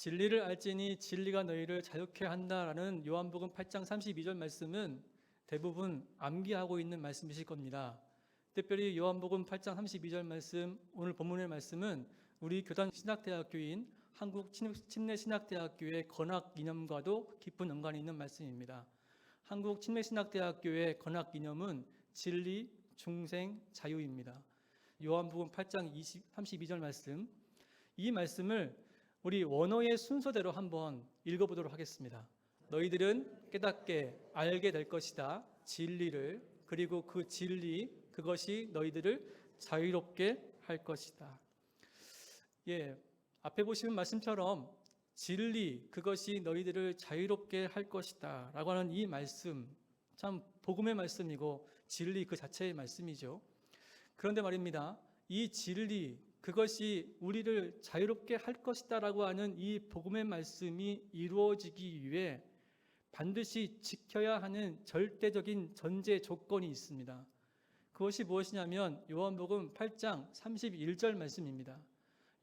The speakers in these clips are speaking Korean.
진리를 알지니 진리가 너희를 자유케 한다라는 요한복음 8장 32절 말씀은 대부분 암기하고 있는 말씀이실 겁니다. 특별히 요한복음 8장 32절 말씀, 오늘 본문의 말씀은 우리 교단 신학대학교인 한국 침례신학대학교의 건학이념과도 깊은 연관이 있는 말씀입니다. 한국 침례신학대학교의 건학이념은 진리, 중생, 자유입니다. 요한복음 8장 32절 말씀, 이 말씀을 우리 원어의 순서대로 한번 읽어보도록 하겠습니다. 너희들은 깨닫게 알게 될 것이다. 진리를, 그리고 그 진리, 그것이 너희들을 자유롭게 할 것이다. 앞에 보시는 말씀처럼 진리, 그것이 너희들을 자유롭게 할 것이다 라고 하는 이 말씀, 참 복음의 말씀이고 진리 그 자체의 말씀이죠. 그런데 말입니다, 이 진리, 그것이 우리를 자유롭게 할 것이다 라고 하는 이 복음의 말씀이 이루어지기 위해 반드시 지켜야 하는 절대적인 전제 조건이 있습니다. 그것이 무엇이냐면 요한복음 8장 31절 말씀입니다.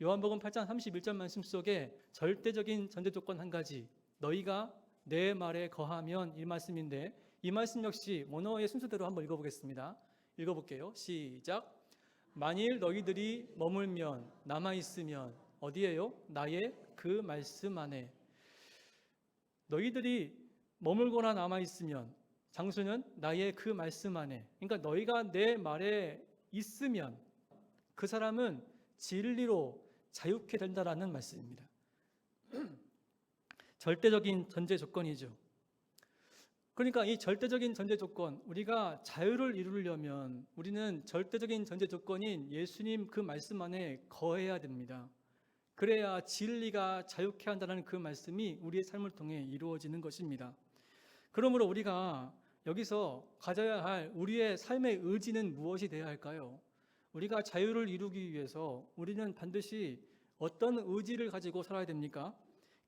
요한복음 8장 31절 말씀 속에 절대적인 전제 조건 한 가지, 너희가 내 말에 거하면, 이 말씀인데 이 말씀 역시 원어의 순서대로 한번 읽어보겠습니다. 읽어볼게요. 시작. 만일 너희들이 머물면, 남아있으면, 어디에요? 나의 그 말씀 안에. 너희들이 머물거나 남아있으면, 장수는 나의 그 말씀 안에. 그러니까 너희가 내 말에 있으면 그 사람은 진리로 자유케 된다라는 말씀입니다. 절대적인 전제 조건이죠. 그러니까 이 절대적인 전제 조건, 우리가 자유를 이루려면 우리는 절대적인 전제 조건인 예수님 그 말씀 안에 거해야 됩니다. 그래야 진리가 자유케 한다는 그 말씀이 우리의 삶을 통해 이루어지는 것입니다. 그러므로 우리가 여기서 가져야 할 우리의 삶의 의지는 무엇이 되어야 할까요? 우리가 자유를 이루기 위해서 우리는 반드시 어떤 의지를 가지고 살아야 됩니까?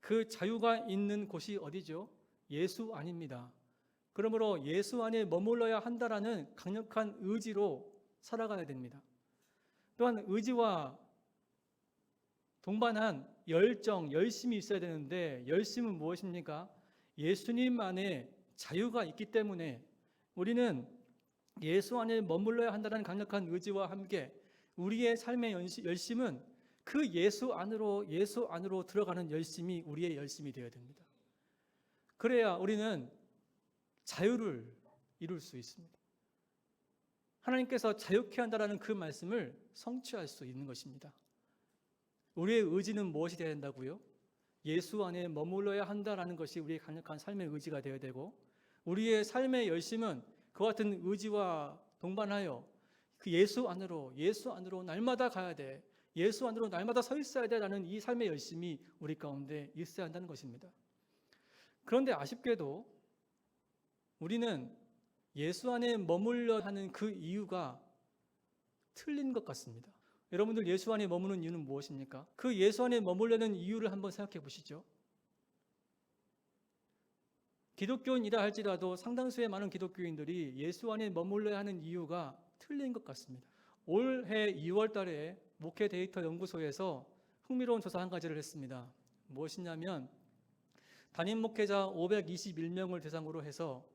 그 자유가 있는 곳이 어디죠? 예수 안입니다. 그러므로 예수 안에 머물러야 한다라는 강력한 의지로 살아가야 됩니다. 또한 의지와 동반한 열정, 열심이 있어야 되는데 열심은 무엇입니까? 예수님 안에 자유가 있기 때문에 우리는 예수 안에 머물러야 한다는 강력한 의지와 함께 우리의 삶의 열심은 그 예수 안으로 들어가는 열심이 우리의 열심이 되어야 됩니다. 그래야 우리는 자유를 이룰 수 있습니다. 하나님께서 자유케 한다라는 그 말씀을 성취할 수 있는 것입니다. 우리의 의지는 무엇이 되어야 된다고요? 예수 안에 머물러야 한다라는 것이 우리의 강력한 삶의 의지가 되어야 되고, 우리의 삶의 열심은 그와 같은 의지와 동반하여 그 예수 안으로 날마다 가야 돼, 예수 안으로 날마다 서 있어야 돼라는 이 삶의 열심이 우리 가운데 있어야 한다는 것입니다. 그런데 아쉽게도 우리는 예수 안에 머물러 하는 그 이유가 틀린 것 같습니다. 여러분들 예수 안에 머무는 이유는 무엇입니까? 그 예수 안에 머물려는 이유를 한번 생각해 보시죠. 기독교인이라 할지라도 상당수의 많은 기독교인들이 예수 안에 머물러야 하는 이유가 틀린 것 같습니다. 올해 2월 달에 목회 데이터 연구소에서 흥미로운 조사 한 가지를 했습니다. 무엇이냐면 담임 목회자 521명을 대상으로 해서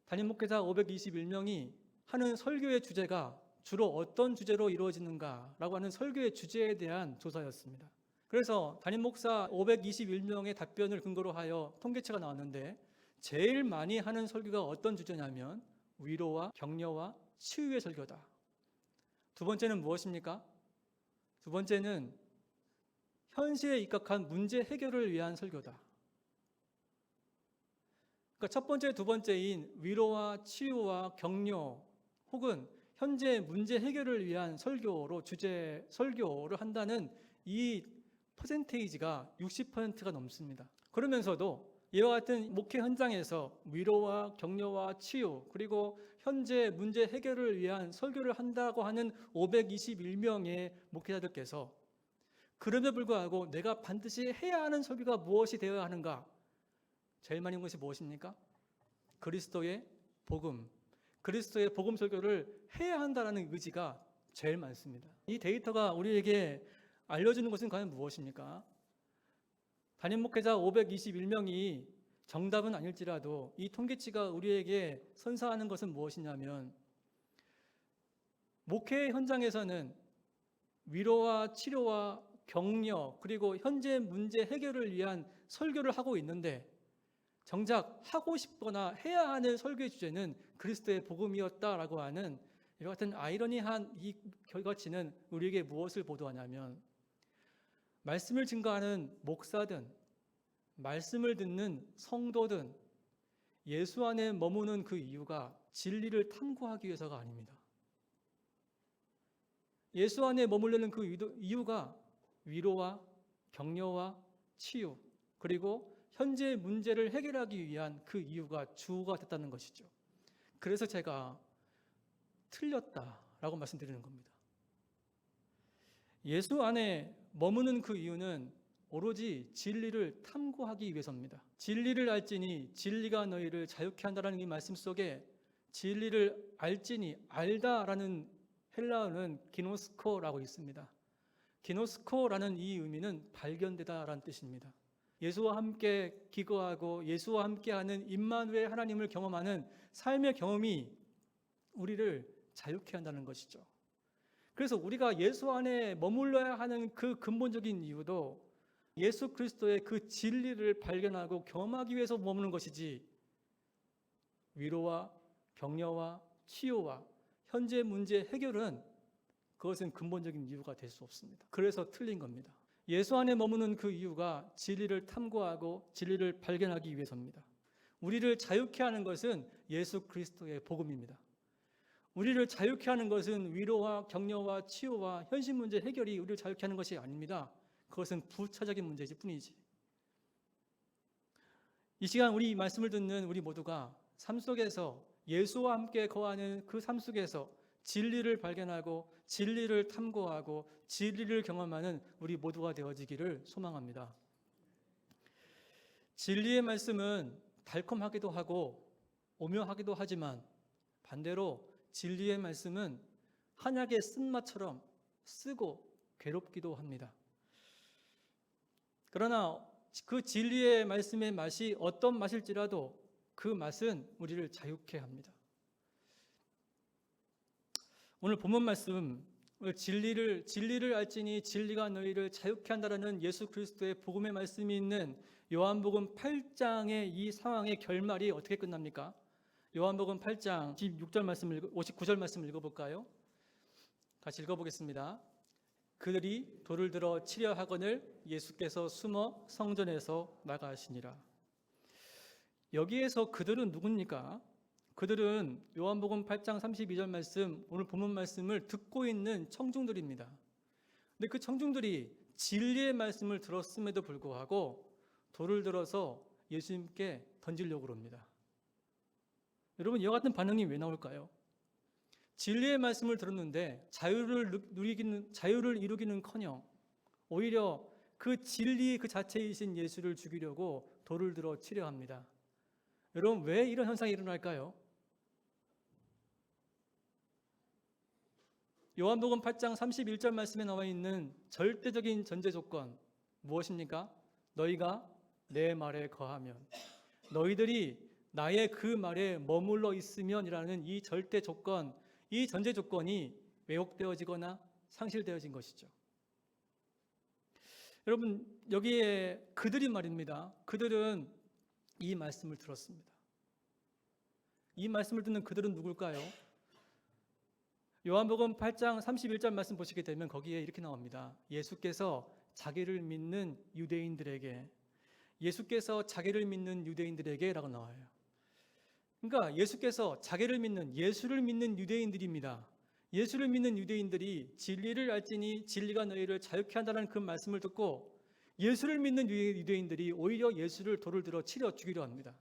담임 목회자 521명이 하는 설교의 주제가 주로 어떤 주제로 이루어지는가라고 하는 설교의 주제에 대한 조사였습니다. 그래서 담임 목사 521명의 답변을 근거로 하여 통계치가 나왔는데 제일 많이 하는 설교가 어떤 주제냐면 위로와 격려와 치유의 설교다. 두 번째는 무엇입니까? 두 번째는 현실에 입각한 문제 해결을 위한 설교다. 그러니까 첫 번째, 두 번째인 위로와 치유와 격려 혹은 현재 문제 해결을 위한 설교를 한다는 이 퍼센테이지가 60%가 넘습니다. 그러면서도 이와 같은 목회 현장에서 위로와 격려와 치유 그리고 현재 문제 해결을 위한 설교를 한다고 하는 521명의 목회자들께서 그럼에도 불구하고 내가 반드시 해야 하는 설교가 무엇이 되어야 하는가? 제일 많이 한 것이 무엇입니까? 그리스도의 복음 설교를 해야 한다는 의지가 제일 많습니다. 이 데이터가 우리에게 알려주는 것은 과연 무엇입니까? 담임 목회자 521명이 정답은 아닐지라도 이 통계치가 우리에게 선사하는 것은 무엇이냐면, 목회 현장에서는 위로와 치료와 격려 그리고 현재 문제 해결을 위한 설교를 하고 있는데, 정작 하고 싶거나 해야 하는 설교의 주제는 그리스도의 복음이었다라고 하는 이와 같은 아이러니한 이 결과치는 우리에게 무엇을 보도하냐면, 말씀을 증거하는 목사든 말씀을 듣는 성도든 예수 안에 머무는 그 이유가 진리를 탐구하기 위해서가 아닙니다. 예수 안에 머무르는 그 이유가 위로와 격려와 치유 그리고 현재의 문제를 해결하기 위한 그 이유가 주가 됐다는 것이죠. 그래서 제가 틀렸다라고 말씀드리는 겁니다. 예수 안에 머무는 그 이유는 오로지 진리를 탐구하기 위해서입니다. 진리를 알지니 진리가 너희를 자유케 한다라는 이 말씀 속에 진리를 알지니 알다라는 헬라어는 기노스코라고 있습니다. 기노스코라는 이 의미는 발견되다라는 뜻입니다. 예수와 함께 기거하고 예수와 함께하는 임마누엘 하나님을 경험하는 삶의 경험이 우리를 자유케 한다는 것이죠. 그래서 우리가 예수 안에 머물러야 하는 그 근본적인 이유도 예수 그리스도의 그 진리를 발견하고 경험하기 위해서 머무는 것이지, 위로와 격려와 치유와 현재 문제 해결은 그것은 근본적인 이유가 될 수 없습니다. 그래서 틀린 겁니다. 예수 안에 머무는 그 이유가 진리를 탐구하고 진리를 발견하기 위해서입니다. 우리를 자유케 하는 것은 예수 그리스도의 복음입니다. 우리를 자유케 하는 것은 위로와 격려와 치유와 현실 문제 해결이 우리를 자유케 하는 것이 아닙니다. 그것은 부차적인 문제일 뿐이지. 이 시간 우리 말씀을 듣는 우리 모두가 삶 속에서 예수와 함께 거하는 그 삶 속에서 진리를 발견하고 진리를 탐구하고 진리를 경험하는 우리 모두가 되어지기를 소망합니다. 진리의 말씀은 달콤하기도 하고 오묘하기도 하지만, 반대로 진리의 말씀은 한약의 쓴맛처럼 쓰고 괴롭기도 합니다. 그러나 그 진리의 말씀의 맛이 어떤 맛일지라도 그 맛은 우리를 자유케 합니다. 오늘 본문 말씀, 진리를 알지니 진리가 너희를 자유케 한다라는 예수 그리스도의 복음의 말씀이 있는 요한복음 8장의 이 상황의 결말이 어떻게 끝납니까? 요한복음 8장 59절 말씀을 읽어볼까요? 같이 읽어보겠습니다. 그들이 돌을 들어 치려 하거늘 예수께서 숨어 성전에서 나가시니라. 여기에서 그들은 누굽니까? 그들은 요한복음 8장 32절 말씀, 오늘 본문 말씀을 듣고 있는 청중들입니다. 근데 그 청중들이 진리의 말씀을 들었음에도 불구하고 돌을 들어서 예수님께 던지려고 합니다. 여러분, 이와 같은 반응이 왜 나올까요? 진리의 말씀을 들었는데 자유를 이루기는커녕 오히려 그 진리 그 자체이신 예수를 죽이려고 돌을 들어 치려 합니다. 여러분, 왜 이런 현상이 일어날까요? 요한복음 8장 31절 말씀에 나와 있는 절대적인 전제 조건 무엇입니까? 너희가 내 말에 거하면, 너희들이 나의 그 말에 머물러 있으면이라는 이 절대 조건, 이 전제 조건이 왜곡되어지거나 상실되어진 것이죠. 여러분, 여기에 그들이 말입니다. 그들은 이 말씀을 들었습니다. 이 말씀을 듣는 그들은 누굴까요? 요한복음 8장 31절 말씀 보시게 되면 거기에 이렇게 나옵니다. 예수께서 자기를 믿는 유대인들에게 라고 나와요. 그러니까 예수께서 자기를 믿는, 예수를 믿는 유대인들입니다. 예수를 믿는 유대인들이 진리를 알지니 진리가 너희를 자유케 한다는 그 말씀을 듣고 예수를 믿는 유대인들이 오히려 예수를 돌을 들어 치려 죽이려 합니다.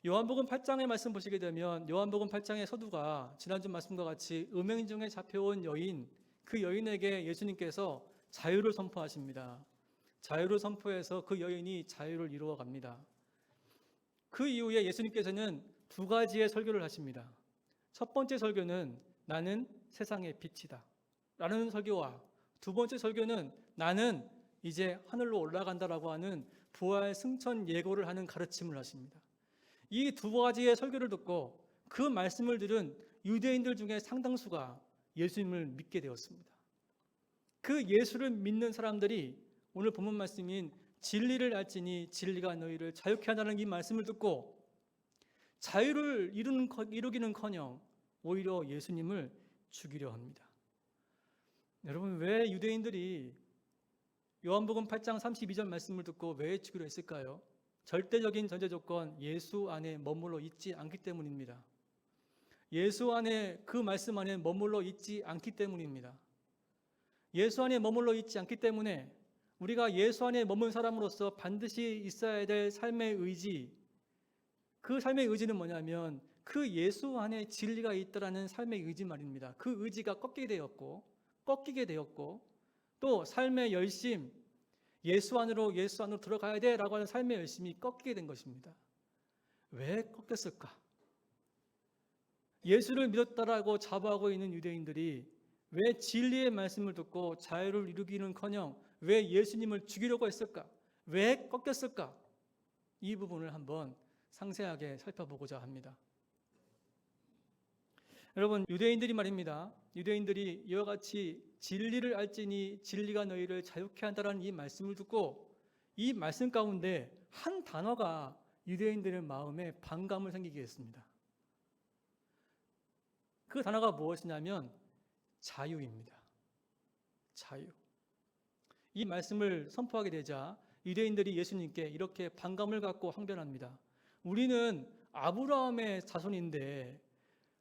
요한복음 8장의 말씀 보시게 되면 요한복음 8장의 서두가 지난주 말씀과 같이 음행 중에 잡혀온 여인, 그 여인에게 예수님께서 자유를 선포하십니다. 자유를 선포해서 그 여인이 자유를 이루어 갑니다. 그 이후에 예수님께서는 두 가지의 설교를 하십니다. 첫 번째 설교는 나는 세상의 빛이다 라는 설교와 두 번째 설교는 나는 이제 하늘로 올라간다라고 하는 부활 승천 예고를 하는 가르침을 하십니다. 이 두 가지의 설교를 듣고 그 말씀을 들은 유대인들 중에 상당수가 예수님을 믿게 되었습니다. 그 예수를 믿는 사람들이 오늘 본문 말씀인 진리를 알지니 진리가 너희를 자유케 하다는 이 말씀을 듣고 자유를 이루기는커녕 오히려 예수님을 죽이려 합니다. 여러분, 왜 유대인들이 요한복음 8장 32절 말씀을 듣고 왜 죽이려 했을까요? 절대적인 전제 조건, 예수 안에 머물러 있지 않기 때문입니다. 예수 안에, 그 말씀 안에 머물러 있지 않기 때문입니다. 예수 안에 머물러 있지 않기 때문에 우리가 예수 안에 머문 사람으로서 반드시 있어야 될 삶의 의지, 그 삶의 의지는 뭐냐면 그 예수 안에 진리가 있다라는 삶의 의지 말입니다. 그 의지가 꺾이게 되었고 또 삶의 열심, 예수 안으로 들어가야 돼라고 하는 삶의 열심이 꺾이게 된 것입니다. 왜 꺾였을까? 예수를 믿었다라고 자부하고 있는 유대인들이 왜 진리의 말씀을 듣고 자유를 이루기는커녕 왜 예수님을 죽이려고 했을까? 왜 꺾였을까? 이 부분을 한번 상세하게 살펴보고자 합니다. 여러분, 유대인들이 말입니다. 유대인들이 이와 같이 진리를 알지니 진리가 너희를 자유케 한다라는 이 말씀을 듣고 이 말씀 가운데 한 단어가 유대인들의 마음에 반감을 생기게 했습니다. 그 단어가 무엇이냐면 자유입니다. 자유. 이 말씀을 선포하게 되자 유대인들이 예수님께 이렇게 반감을 갖고 항변합니다. 우리는 아브라함의 자손인데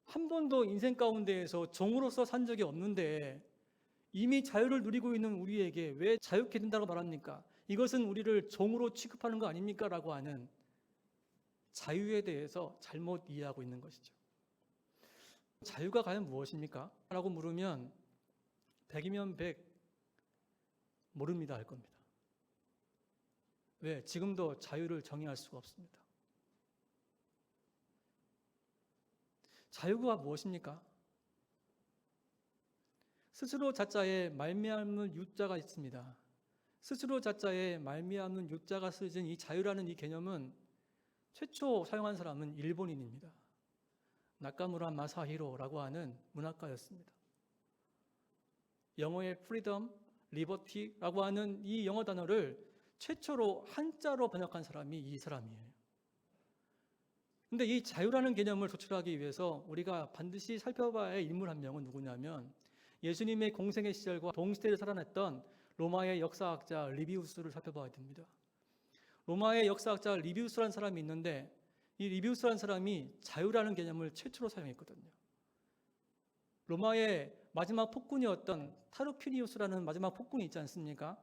한 번도 인생 가운데에서 종으로서 산 적이 없는데 이미 자유를 누리고 있는 우리에게 왜 자유케 된다고 말합니까? 이것은 우리를 종으로 취급하는 거 아닙니까? 라고 하는 자유에 대해서 잘못 이해하고 있는 것이죠. 자유가 과연 무엇입니까? 라고 물으면 100이면 100 모릅니다 할 겁니다. 왜? 지금도 자유를 정의할 수가 없습니다. 자유가 무엇입니까? 스스로 자자에 말미암는 유자가 있습니다. 스스로 자자에 말미암는 유자가 쓰여진 이 자유라는 이 개념은 최초 사용한 사람은 일본인입니다. 나카무라 마사히로라고 하는 문학가였습니다. 영어의 freedom, liberty라고 하는 이 영어 단어를 최초로 한자로 번역한 사람이 이 사람이에요. 근데 이 자유라는 개념을 도출하기 위해서 우리가 반드시 살펴봐야 할 인물 한 명은 누구냐면 예수님의 공생의 시절과 동시대를 살아냈던 로마의 역사학자 리비우스를 살펴봐야 됩니다. 로마의 역사학자 리비우스라는 사람이 있는데 이 리비우스라는 사람이 자유라는 개념을 최초로 사용했거든요. 로마의 마지막 폭군이었던 타르퀴니우스라는 마지막 폭군이 있지 않습니까?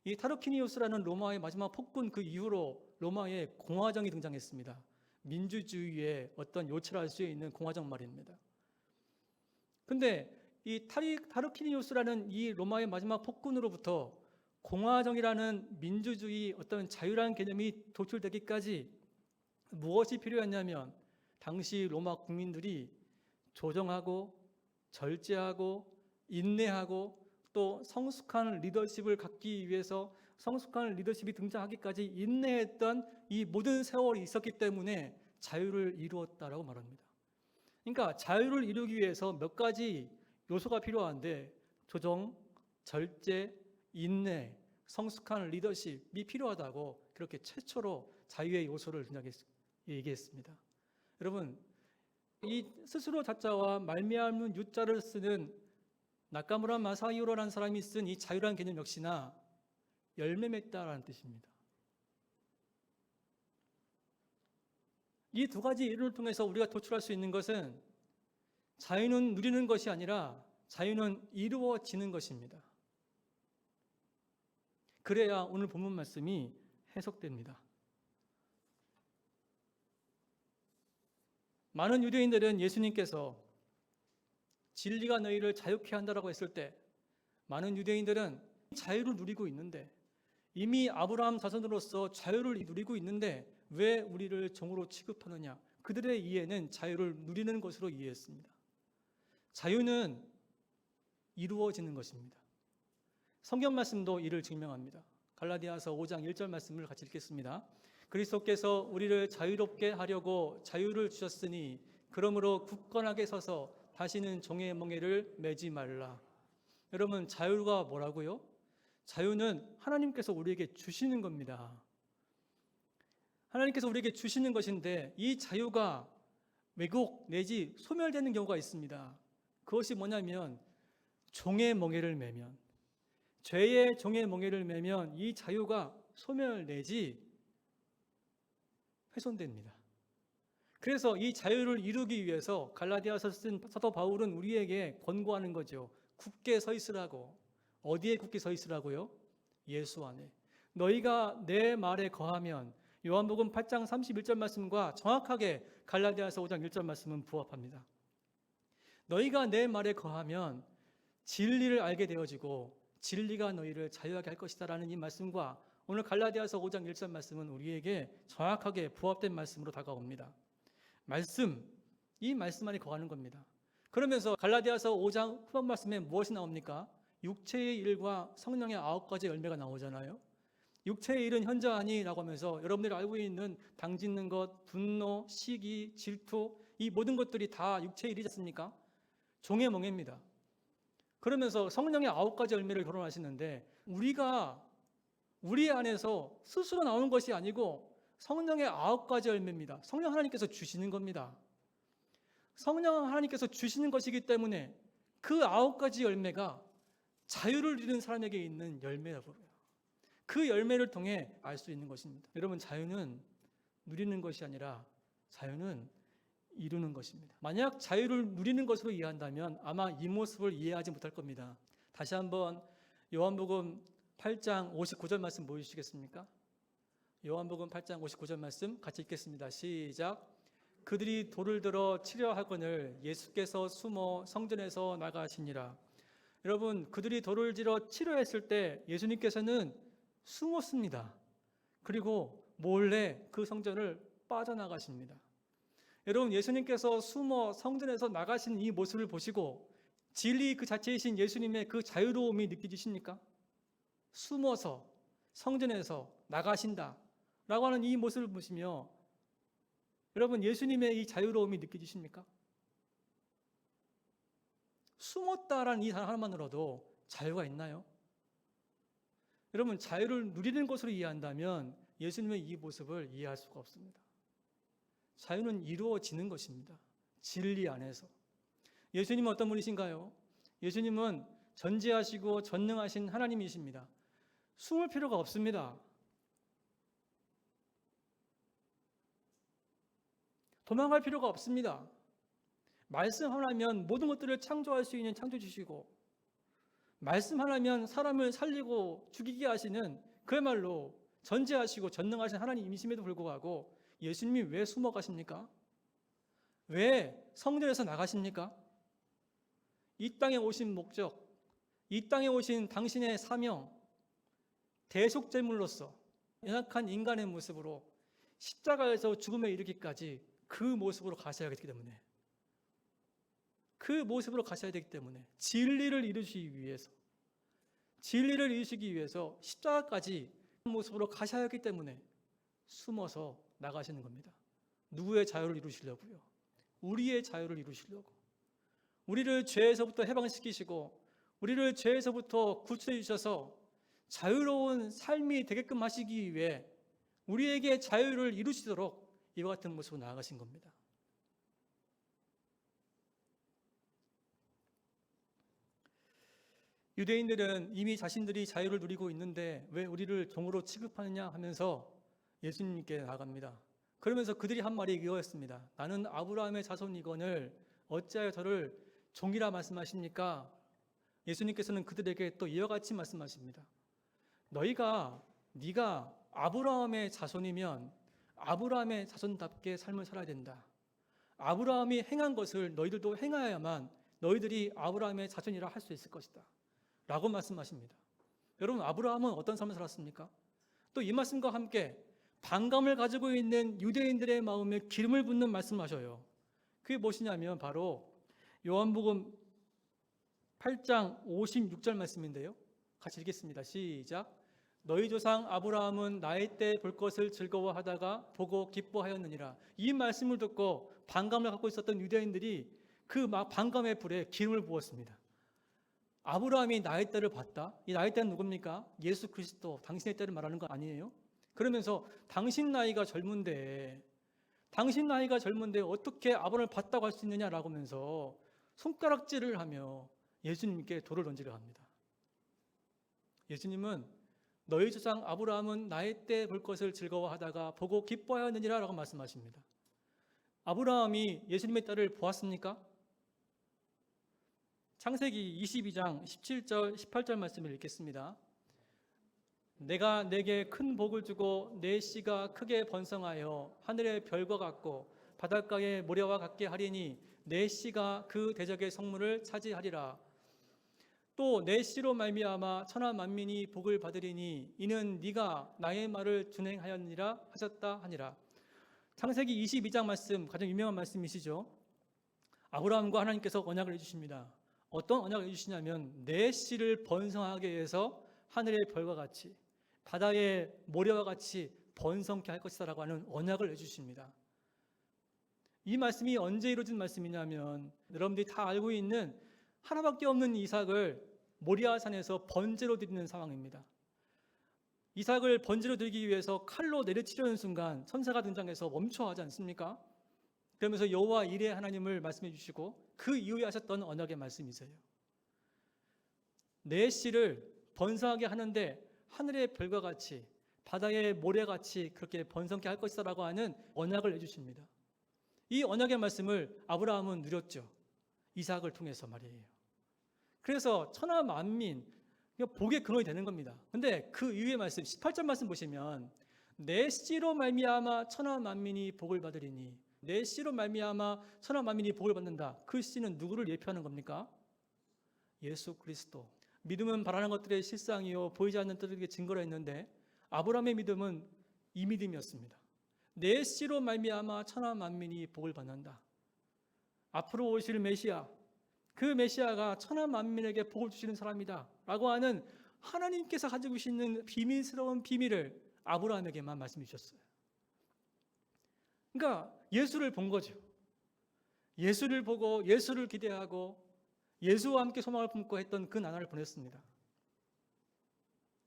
이 타르퀴니우스라는 로마의 마지막 폭군 그 이후로 로마에 공화정이 등장했습니다. 민주주의의 어떤 요체를 할 수 있는 공화정 말입니다. 근데 이 타르퀴니우스라는 이 로마의 마지막 폭군으로부터 공화정이라는 민주주의 어떤 자유라는 개념이 도출되기까지 무엇이 필요했냐면 당시 로마 국민들이 조정하고 절제하고 인내하고 또 성숙한 리더십을 갖기 위해서 성숙한 리더십이 등장하기까지 인내했던 이 모든 세월이 있었기 때문에 자유를 이루었다라고 말합니다. 그러니까 자유를 이루기 위해서 몇 가지 요소가 필요한데 조정, 절제, 인내, 성숙한 리더십이 필요하다고 그렇게 최초로 자유의 요소를 얘기했습니다. 여러분, 이 스스로 자자와 말미암는 유자를 쓰는 나카무라 마사히로라는 사람이 쓴 이 자유라는 개념 역시나 열매 맺다라는 뜻입니다. 이 두 가지 이론을 통해서 우리가 도출할 수 있는 것은 자유는 누리는 것이 아니라 자유는 이루어지는 것입니다. 그래야 오늘 본문 말씀이 해석됩니다. 많은 유대인들은 예수님께서 진리가 너희를 자유케 한다라고 했을 때 많은 유대인들은 자유를 누리고 있는데 이미 아브라함 자손으로서 자유를 누리고 있는데 왜 우리를 종으로 취급하느냐? 그들의 이해는 자유를 누리는 것으로 이해했습니다. 자유는 이루어지는 것입니다. 성경 말씀도 이를 증명합니다. 갈라디아서 5장 1절 말씀을 같이 읽겠습니다. 그리스도께서 우리를 자유롭게 하려고 자유를 주셨으니 그러므로 굳건하게 서서 다시는 종의 멍에를 매지 말라. 여러분, 자유가 뭐라고요? 자유는 하나님께서 우리에게 주시는 겁니다. 하나님께서 우리에게 주시는 것인데 이 자유가 왜곡 내지 소멸되는 경우가 있습니다. 그것이 뭐냐면 종의 멍에를 매면, 죄의 종의 멍에를 매면 이 자유가 소멸 내지 훼손됩니다. 그래서 이 자유를 이루기 위해서 갈라디아서 쓴 사도 바울은 우리에게 권고하는 거죠. 굳게 서 있으라고. 어디에 굳게 서 있으라고요? 예수 안에. 너희가 내 말에 거하면, 요한복음 8장 31절 말씀과 정확하게 갈라디아서 5장 1절 말씀은 부합합니다. 너희가 내 말에 거하면 진리를 알게 되어지고 진리가 너희를 자유하게 할 것이다 라는 이 말씀과 오늘 갈라디아서 5장 1절 말씀은 우리에게 정확하게 부합된 말씀으로 다가옵니다. 말씀, 이 말씀 안에 거하는 겁니다. 그러면서 갈라디아서 5장 후반 말씀에 무엇이 나옵니까? 육체의 일과 성령의 9가지 열매가 나오잖아요. 육체의 일은 현저하니라고 하면서 여러분들이 알고 있는 당짓는 것, 분노, 시기, 질투, 이 모든 것들이 다 육체의 일이지 않습니까? 종의 멍에입니다. 그러면서 성령의 9가지 열매를 거론하시는데 우리가 우리 안에서 스스로 나오는 것이 아니고 성령의 9가지 열매입니다. 성령 하나님께서 주시는 겁니다. 성령 하나님께서 주시는 것이기 때문에 그 9가지 열매가 자유를 누리는 사람에게 있는 열매라고 해요. 그 열매를 통해 알 수 있는 것입니다. 여러분, 자유는 누리는 것이 아니라 자유는 이루는 것입니다. 만약 자유를 누리는 것으로 이해한다면 아마 이 모습을 이해하지 못할 겁니다. 다시 한번 요한복음 8장 59절 말씀 보여주시겠습니까? 요한복음 8장 59절 말씀 같이 읽겠습니다. 시작. 그들이 돌을 들어 치려 하거늘 예수께서 숨어 성전에서 나가시니라. 여러분, 그들이 돌을 들어 치려 했을 때 예수님께서는 숨었습니다. 그리고 몰래 그 성전을 빠져나가십니다. 여러분, 예수님께서 숨어 성전에서 나가신 이 모습을 보시고 진리 그 자체이신 예수님의 그 자유로움이 느껴지십니까? 숨어서 성전에서 나가신다 라고 하는 이 모습을 보시며 여러분, 예수님의 이 자유로움이 느껴지십니까? 숨었다라는 이 단어 하나만으로도 자유가 있나요? 여러분, 자유를 누리는 것으로 이해한다면 예수님의 이 모습을 이해할 수가 없습니다. 자유는 이루어지는 것입니다. 진리 안에서. 예수님은 어떤 분이신가요? 예수님은 전지하시고 전능하신 하나님이십니다. 숨을 필요가 없습니다. 도망갈 필요가 없습니다. 말씀 하나면 모든 것들을 창조할 수 있는 창조주시고 말씀 하나면 사람을 살리고 죽이게 하시는 그야말로 전지하시고 전능하신 하나님이심에도 불구하고 예수님이 왜 숨어 가십니까? 왜 성전에서 나가십니까? 이 땅에 오신 목적, 이 땅에 오신 당신의 사명, 대속제물로서 연약한 인간의 모습으로 십자가에서 죽음에 이르기까지 그 모습으로 가셔야 하기 때문에 그 모습으로 가셔야 되기 때문에 진리를 이루시기 위해서 진리를 이루시기 위해서 십자가까지 그 모습으로 가셔야 하기 때문에 숨어서 나가시는 겁니다. 누구의 자유를 이루시려고요? 우리의 자유를 이루시려고. 우리를 죄에서부터 해방시키시고 우리를 죄에서부터 구출해 주셔서 자유로운 삶이 되게끔 하시기 위해 우리에게 자유를 이루시도록 이와 같은 모습으로 나아가신 겁니다. 유대인들은 이미 자신들이 자유를 누리고 있는데 왜 우리를 종으로 취급하느냐 하면서 예수님께 나아갑니다. 그러면서 그들이 한 말이 이거였습니다. 나는 아브라함의 자손이거늘 어찌하여 저를 종이라 말씀하십니까? 예수님께서는 그들에게 또 이와 같이 말씀하십니다. 네가 아브라함의 자손이면 아브라함의 자손답게 삶을 살아야 된다. 아브라함이 행한 것을 너희들도 행하여야만 너희들이 아브라함의 자손이라 할 수 있을 것이다 라고 말씀하십니다. 여러분, 아브라함은 어떤 삶을 살았습니까? 또 이 말씀과 함께 반감을 가지고 있는 유대인들의 마음에 기름을 붓는 말씀하셔요. 그게 무엇이냐면 바로 요한복음 8장 56절 말씀인데요. 같이 읽겠습니다. 시작. 너희 조상 아브라함은 나의 때 볼 것을 즐거워하다가 보고 기뻐하였느니라. 이 말씀을 듣고 반감을 갖고 있었던 유대인들이 그 막 반감의 불에 기름을 부었습니다. 아브라함이 나의 때를 봤다. 이 나의 때는 누굽니까? 예수 그리스도, 당신의 때를 말하는 거 아니에요? 그러면서 당신 나이가 젊은데 어떻게 아브라함을 봤다고 할 수 있느냐라고 하면서 손가락질을 하며 예수님께 돌을 던지려 합니다. 예수님은 너희 조상 아브라함은 나의 때 볼 것을 즐거워하다가 보고 기뻐하였느니라 라고 말씀하십니다. 아브라함이 예수님의 때를 보았습니까? 창세기 22장 17절 18절 말씀을 읽겠습니다. 내가 내게 큰 복을 주고 내 씨가 크게 번성하여 하늘의 별과 같고 바닷가의 모래와 같게 하리니 내 씨가 그 대적의 성문을 차지하리라. 또 내 씨로 말미암아 천하 만민이 복을 받으리니 이는 네가 나의 말을 준행하였느니라 하셨다 하니라. 창세기 22장 말씀 가장 유명한 말씀이시죠. 아브라함과 하나님께서 언약을 해주십니다. 어떤 언약을 해주시냐면 내 씨를 번성하게 해서 하늘의 별과 같이 바다의 모래와 같이 번성케 할 것이다 라고 하는 언약을 해주십니다. 이 말씀이 언제 이루어진 말씀이냐면 여러분들이 다 알고 있는 하나밖에 없는 이삭을 모리아산에서 번제로 드리는 상황입니다. 이삭을 번제로 드리기 위해서 칼로 내려치려는 순간 천사가 등장해서 멈춰 하지 않습니까? 그러면서 여호와 이레 하나님을 말씀해 주시고 그 이후에 하셨던 언약의 말씀이세요. 내 씨를 번성하게 하는데 하늘의 별과 같이 바다의 모래같이 그렇게 번성케 할 것이다라고 하는 언약을 해주십니다. 이 언약의 말씀을 아브라함은 누렸죠. 이삭을 통해서 말이에요. 그래서 천하 만민 복의 근원이 되는 겁니다. 근데 그 이후의 말씀 18절 말씀 보시면 내 씨로 말미암아 천하 만민이 복을 받으리니 내 씨로 말미암아 천하 만민이 복을 받는다. 그 씨는 누구를 예표하는 겁니까? 예수 그리스도. 믿음은 바라는 것들의 실상이요 보이지 않는 뜻에게 증거라 했는데 아브라함의 믿음은 이 믿음이었습니다. 내 씨로 말미암아 천하 만민이 복을 받는다. 앞으로 오실 메시아, 그 메시아가 천하 만민에게 복을 주시는 사람이다 라고 하는 하나님께서 가지고 계시는 비밀스러운 비밀을 아브라함에게만 말씀해 주셨어요. 그러니까 예수를 본 거죠. 예수를 보고 예수를 기대하고 예수와 함께 소망을 품고 했던 그 나날을 보냈습니다.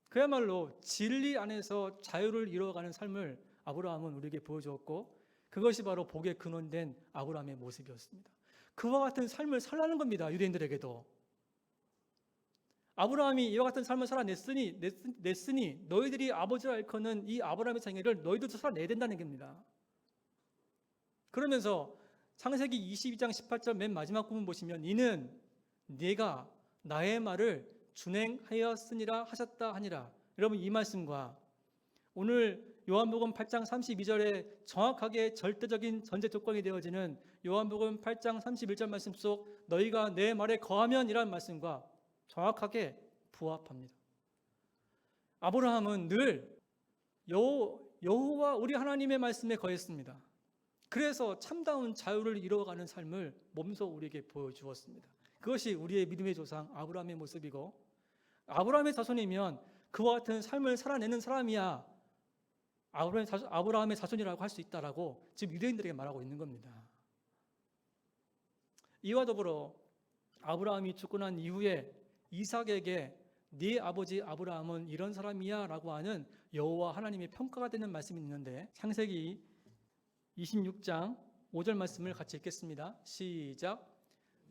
그야말로 진리 안에서 자유를 이루어가는 삶을 아브라함은 우리에게 보여주었고 그것이 바로 복의 근원된 아브라함의 모습이었습니다. 그와 같은 삶을 살라는 겁니다. 유대인들에게도. 아브라함이 이와 같은 삶을 살아냈으니 너희들이 아버지라 일컫는 이 아브라함의 장애를 너희들도 살아내야 된다는 겁니다. 그러면서 창세기 22장 18절 맨 마지막 부분 보시면 이는 네가 나의 말을 준행하였으니라 하셨다 하니라. 여러분 이 말씀과 오늘 요한복음 8장 32절에 정확하게 절대적인 전제 조건이 되어지는 요한복음 8장 31절 말씀 속 너희가 내 말에 거하면 이라는 말씀과 정확하게 부합합니다. 아브라함은 늘 여호와 우리 하나님의 말씀에 거했습니다. 그래서 참다운 자유를 이루어가는 삶을 몸소 우리에게 보여주었습니다. 그것이 우리의 믿음의 조상 아브라함의 모습이고 아브라함의 자손이면 그와 같은 삶을 살아내는 사람이야 아브라함의 자손이라고 할 수 있다라고 지금 유대인들에게 말하고 있는 겁니다. 이와 더불어 아브라함이 죽고 난 이후에 이삭에게 네 아버지 아브라함은 이런 사람이야 라고 하는 여호와 하나님의 평가가 되는 말씀이 있는데 창세기 26장 5절 말씀을 같이 읽겠습니다. 시작.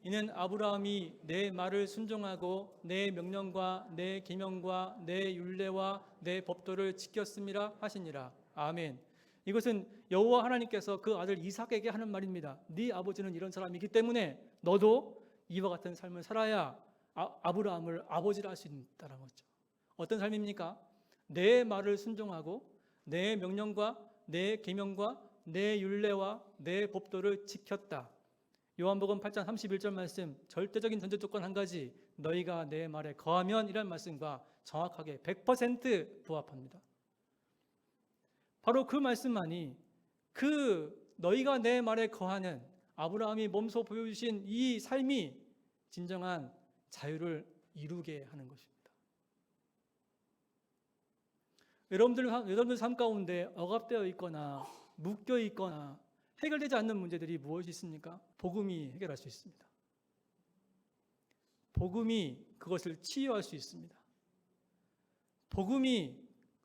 이는 아브라함이 내 말을 순종하고 내 명령과 내 계명과 내 율례와 내 법도를 지켰음이라 하시니라. 아멘. 이것은 여호와 하나님께서 그 아들 이삭에게 하는 말입니다. 네 아버지는 이런 사람이기 때문에 너도 이와 같은 삶을 살아야 아브라함을 아버지라 할 수 있다는 거죠. 어떤 삶입니까? 내 말을 순종하고 내 명령과 내 계명과 내 율례와 내 법도를 지켰다. 요한복음 8장 31절 말씀 절대적인 전제 조건 한 가지 너희가 내 말에 거하면 이라는 말씀과 정확하게 100% 부합합니다. 바로 그 말씀만이 그 너희가 내 말에 거하는 아브라함이 몸소 보여주신 이 삶이 진정한 자유를 이루게 하는 것입니다. 여러분들 삶 가운데 억압되어 있거나 묶여 있거나 해결되지 않는 문제들이 무엇이 있습니까? 복음이 해결할 수 있습니다. 복음이 그것을 치유할 수 있습니다. 복음이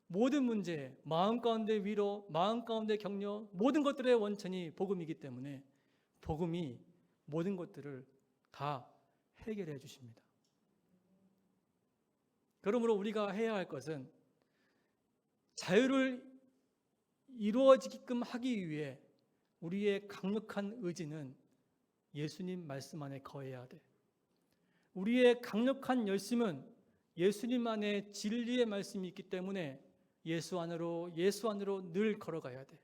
모든 문제, 마음 가운데 위로, 마음 가운데 격려, 모든 것들의 원천이 복음이기 때문에 복음이 모든 것들을 다 해결해 주십니다. 그러므로 우리가 해야 할 것은 자유를 이루어지게끔 하기 위해 우리의 강력한 의지는 예수님 말씀 안에 거해야 돼. 우리의 강력한 열심은 예수님 안에 진리의 말씀이 있기 때문에 예수 안으로 늘 걸어가야 돼.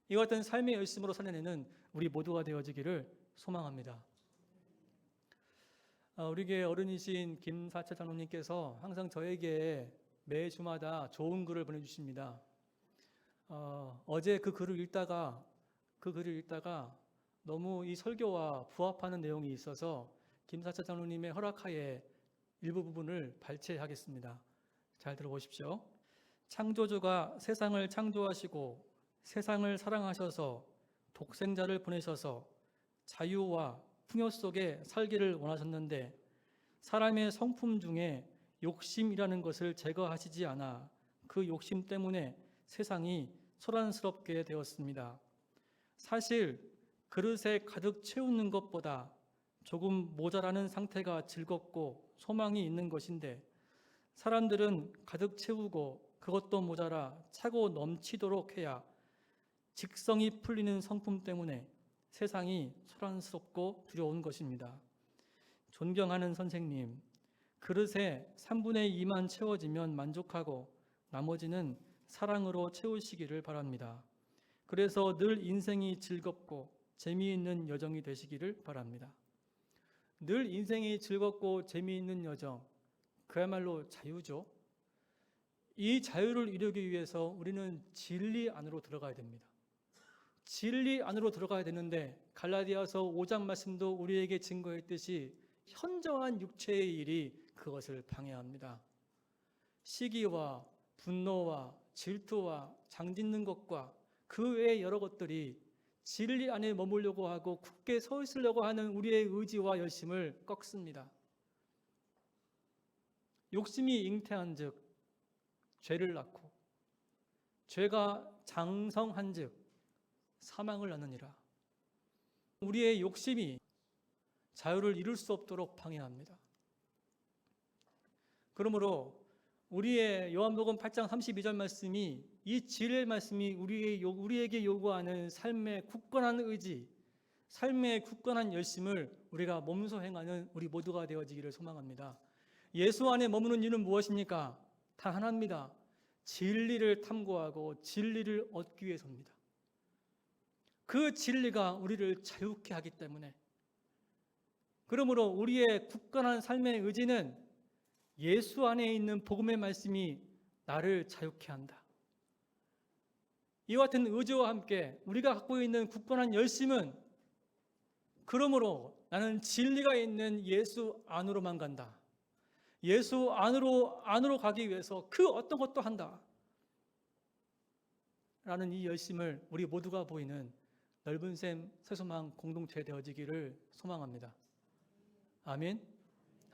이와 같은 삶의 열심으로 살아내는 우리 모두가 되어지기를 소망합니다. 우리 교회 어른이신 김사철 장로님께서 항상 저에게 매 주마다 좋은 글을 보내주십니다. 어제 그 글을 읽다가 너무 이 설교와 부합하는 내용이 있어서 김사철 장로님의 허락하에 일부 부분을 발췌하겠습니다. 잘 들어보십시오. 창조주가 세상을 창조하시고 세상을 사랑하셔서 독생자를 보내셔서 자유와 풍요 속에 살기를 원하셨는데 사람의 성품 중에 욕심이라는 것을 제거하시지 않아 그 욕심 때문에 세상이 소란스럽게 되었습니다. 사실 그릇에 가득 채우는 것보다 조금 모자라는 상태가 즐겁고 소망이 있는 것인데 사람들은 가득 채우고 그것도 모자라 차고 넘치도록 해야 직성이 풀리는 성품 때문에 세상이 소란스럽고 두려운 것입니다. 존경하는 선생님, 그릇에 3분의 2만 채워지면 만족하고 나머지는 사랑으로 채우시기를 바랍니다. 그래서 늘 인생이 즐겁고 재미있는 여정이 되시기를 바랍니다. 늘 인생이 즐겁고 재미있는 여정, 그야말로 자유죠. 이 자유를 이루기 위해서 우리는 진리 안으로 들어가야 됩니다. 진리 안으로 들어가야 되는데 갈라디아서 5장 말씀도 우리에게 증거했듯이 현저한 육체의 일이 그것을 방해합니다. 시기와 분노와 질투와 장짓는 것과 그 외의 여러 것들이 진리 안에 머물려고 하고 굳게 서 있으려고 하는 우리의 의지와 열심을 꺾습니다. 욕심이 잉태한 즉 죄를 낳고 죄가 장성한 즉 사망을 낳느니라. 우리의 욕심이 자유를 이룰 수 없도록 방해합니다. 그러므로 우리의 요한복음 8장 32절 말씀이 이 진리의 말씀이 우리에게 요구하는 삶의 굳건한 의지, 삶의 굳건한 열심을 우리가 몸소 행하는 우리 모두가 되어지기를 소망합니다. 예수 안에 머무는 이유는 무엇입니까? 단 하나입니다. 진리를 탐구하고 진리를 얻기 위해서입니다. 그 진리가 우리를 자유케 하기 때문에 그러므로 우리의 굳건한 삶의 의지는 예수 안에 있는 복음의 말씀이 나를 자유케 한다. 이와 같은 의지와 함께 우리가 갖고 있는 굳건한 열심은 그러므로 나는 진리가 있는 예수 안으로만 간다. 예수 안으로 가기 위해서 그 어떤 것도 한다. 라는 이 열심을 우리 모두가 보이는 넓은 샘 새소망 공동체 되어지기를 소망합니다. 아멘.